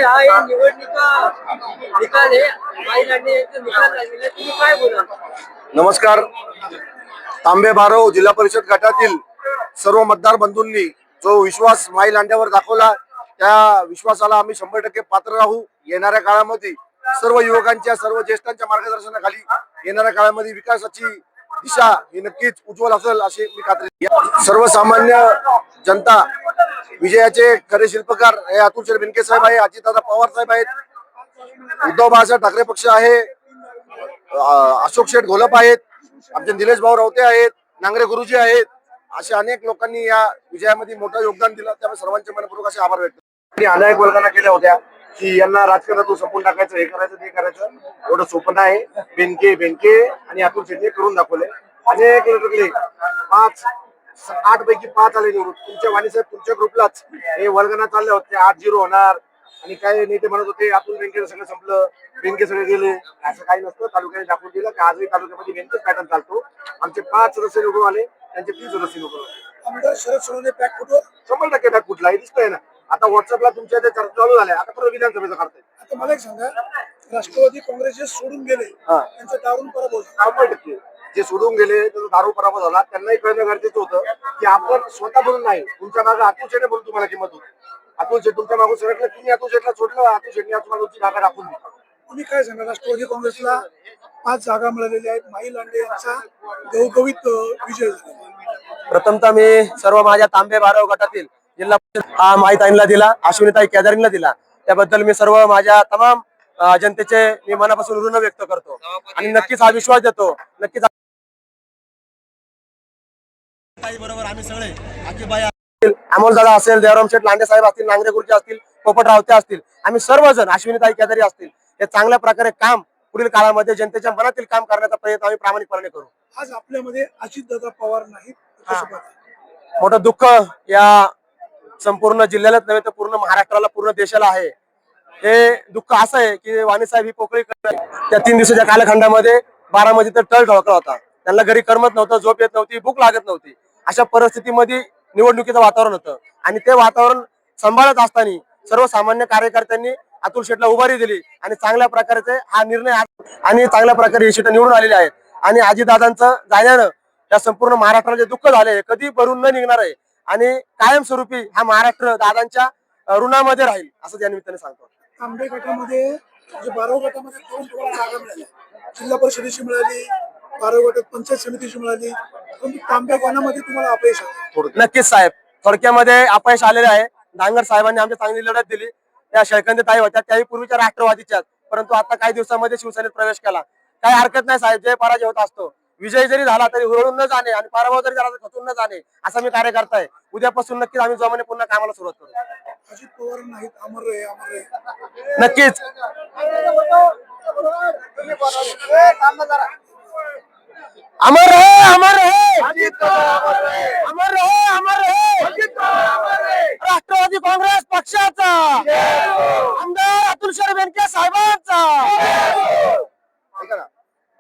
हा एक निवडणुका निकाल आहे. माई लांडे यांचा निकाल लागलेला आहे. तुम्ही काय बोला? नमस्कार. तांबे बारव जिल्हा परिषद गटातील सर्व मतदार बंधूंनी जो विश्वास माई लांड्यावर दाखवला त्या विश्वासाला आम्ही 100% पात्र राहू. येणाऱ्या काळामध्ये सर्व युवकांच्या सर्व ज्येष्ठांच्या मार्गदर्शनाखाली येणाऱ्या काळामध्ये विकासाची दिशा ही नक्कीच उज्ज्वल असेल अशी मी खात्री. सर्वसामान्य जनता विजयाचे खरे शिल्पकार हे अतुल शेठ बेनके साहेब आहे, अजितदादा पवार साहेब आहेत, उद्धव बाळासाहेब ठाकरे पक्ष आहे, अशोक शेठ घोलप आहेत, आमचे निलेश भाऊ रावते आहेत, नांगरे गुरुजी आहेत. अशा अनेक लोकांनी या विजयामध्ये मोठं योगदान दिलं. त्यामुळे सर्वांचे मनपूर्वक असे आभार व्यक्त करतो. अनेक वर्गांना केल्या होत्या की यांना राजकारणातून संपून टाकायचं, हे करायचं ते करायचं, एवढं सोपं नाही. बेनके आणि अतुल शेठने करून दाखवले. अनेक लोक 8 पैकी 5 आले निवडून. तुमच्या वाणीसाहेब तुमच्या ग्रुपलाच हे वर्गांना चालले होते 8-0 होणार आणि काय नेते म्हणत होते अतुल बेनके सगळं संपलं, बेनके सगळे गेले. असं काही नसतं. तालुक्याने दाखवून दिलं की आजही तालुक्यामध्ये बेनकेच पॅटर्न चालतो. आमचे 5 सदस्य निवडून आले, त्यांचे 30 सदस्य निवडून आले. आमदार शरद सोनवणे पॅक फुटवर 100% पॅक फुटला. हे दिसतंय ना. आता व्हॉट्सअपला तुमच्या त्या चर्चा चालू झाल्या. आता परत विधानसभेचं करताय. आता मला एक सांगा, राष्ट्रवादी काँग्रेस जे सोडून गेले त्यांचा दारुण पराभव झाला. 100% जे सोडून गेले त्याचा दारू पराभव झाला. त्यांनाही कळणं गरजेचं होतं की आपण स्वतः बोलून नाही, तुमच्या मागे अतुल शेठने बोलून तुम्हाला किंमत होती. अतुल शेठ तुमच्या मागून सरकलं, तुम्ही अतुल शेठला सोडलं, अतुल शेठने तुम्हाला तुमची जागा राखून दिली. तुम्ही काय सांगा, राष्ट्रवादी काँग्रेसला 5 जागा मिळालेल्या आहेत. माई लांडे यांचा गवगवीत विजय झाला. प्रथमतः मी सर्व माझ्या तांबे बारव गटातील जिल्हा हा माईताईंना दिला, अश्विनीताई केदारींना दिला. त्याबद्दल मी सर्व माझ्या तमाम जनतेचे मी मनापासून ऋण व्यक्त करतो आणि नक्कीच हा विश्वास देतो. नक्कीच बरोबर आम्ही सगळे अमोल दादा असेल, देवराम शेठ लांडे साहेब असतील, नांगरे गुरुजी असतील, पोपट रावते असतील, आम्ही सर्वजण अश्विनीताई केदारी असतील, हे चांगल्या प्रकारे काम पुढील काळामध्ये जनतेच्या मनातील काम करण्याचा प्रयत्न आम्ही प्रामाणिकपणे करू. आज आपल्यामध्ये अजितदादा पवार नाहीत. मोठं दुःख या संपूर्ण जिल्ह्यालाच नव्हे तर पूर्ण महाराष्ट्राला, पूर्ण देशाला आहे. हे दुःख असं आहे की वाणी साहेब ही पोकळी त्या 3 दिवसाच्या कालखंडामध्ये बारामतीत तळ ढळकला होता. त्यांना घरी करमत नव्हतं, झोप येत नव्हती, भूक लागत नव्हती. अशा परिस्थितीमध्ये निवडणुकीचं वातावरण होतं आणि ते वातावरण सांभाळत असताना सर्वसामान्य कार्यकर्त्यांनी अतुल शेठला उभारी दिली आणि चांगल्या प्रकारचे हा निर्णय आणि चांगल्या प्रकारे ही सीटं निवडून आलेली आहेत. आणि अजितदादांचं जाण्यानं या संपूर्ण महाराष्ट्राला जे दुःख झाले कधी भरून न निघणार आहे आणि कायमस्वरूपी हा महाराष्ट्र दादांच्या ऋणामध्ये राहील असं या निमित्ताने सांगतो. तांबे गटामध्ये म्हणजे 12 गटामध्ये 2 तुम्हाला जागा मिळाल्या. जिल्हा परिषदेची मिळाली, 12 गटात पंचायत समितीची मिळाली, पण तांबे गणामध्ये तुम्हाला अपयश आलं. नक्कीच साहेब, थोडक्यामध्ये अपयश आलेले आहे. डांगर साहेबांनी आमची चांगली लढत दिली. त्या शेळकंदे ताई होत्या, त्याही पूर्वीच्या राष्ट्रवादीच्याच, परंतु आता काही दिवसामध्ये शिवसेनेत प्रवेश केला. काही हरकत नाही साहेब, जय पराजय होत असतो. विजय जरी झाला तरी हुरळून न जाणे आणि पराभव जरी झाला तर खचून न जाणे असा मी कार्यकर्ता आहे. उद्यापासून नक्कीच आम्ही जोमाने पुन्हा कामाला सुरुवात करू. अजित पवार नाहीत, अमर रे अमर रे. नक्कीच अमर रहे, अमर रहे, अमर रहे, अमर रहे राष्ट्रवादी काँग्रेस पक्षाचा आमदार अतुल शेठ बेनके साहेबांचा. ऐका ना,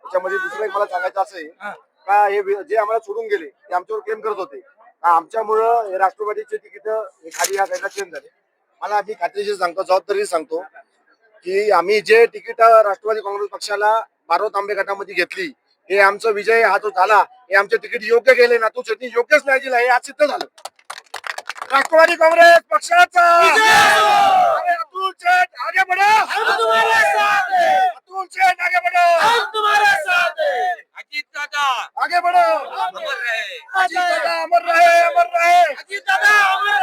त्याच्यामध्ये दुसरं एक मला सांगायचं असं आहे का हे जे आम्हाला सोडून गेले ते आमच्यावर क्लेम करत होते आमच्यामुळं राष्ट्रवादीचे तिकीट खाली या साईडला चेंज झाले. मला मी खात्रीशीर सांगतो, जबाबदारी सांगतो की आम्ही जे तिकीट राष्ट्रवादी काँग्रेस पक्षाला 12 तांबे गटामध्ये घेतली, हे आमचा विजय हा जो झाला, हे आमचे तिकीट योग्य गेले ना, तो शेट्टी योग्यच नाही दिला, हे आज सिद्ध झालं. राष्ट्रवादी काँग्रेस पक्षाचा अतुल शेठ आगे बढ़ो, हम तुम्हारे साथ हैं. अतुल शेठ आगे बढ़ो, हम तुम्हारे साथ हैं. अजित दादा आगे बढ़ो, अमर रहे. अजीत दादा अमर रहे, अमर रहे. अजित दादा अमर